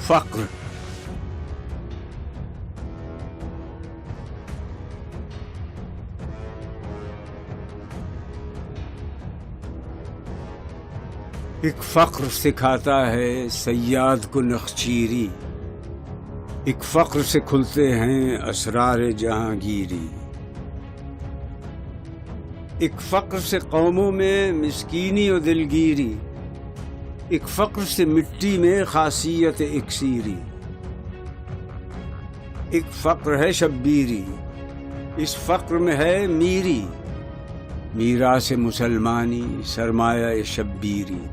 فقر. ایک فقر سکھاتا ہے صیاد کو نخچیری، ایک فقر سے کھلتے ہیں اسرار جہانگیری. ایک فقر سے قوموں میں مسکینی و دلگیری، ایک فقر سے مٹی میں خاصیت اکسیری. ایک فقر ہے شبیری، اس فقر میں ہے میری، میراث مسلمانی سرمایہ شبیری.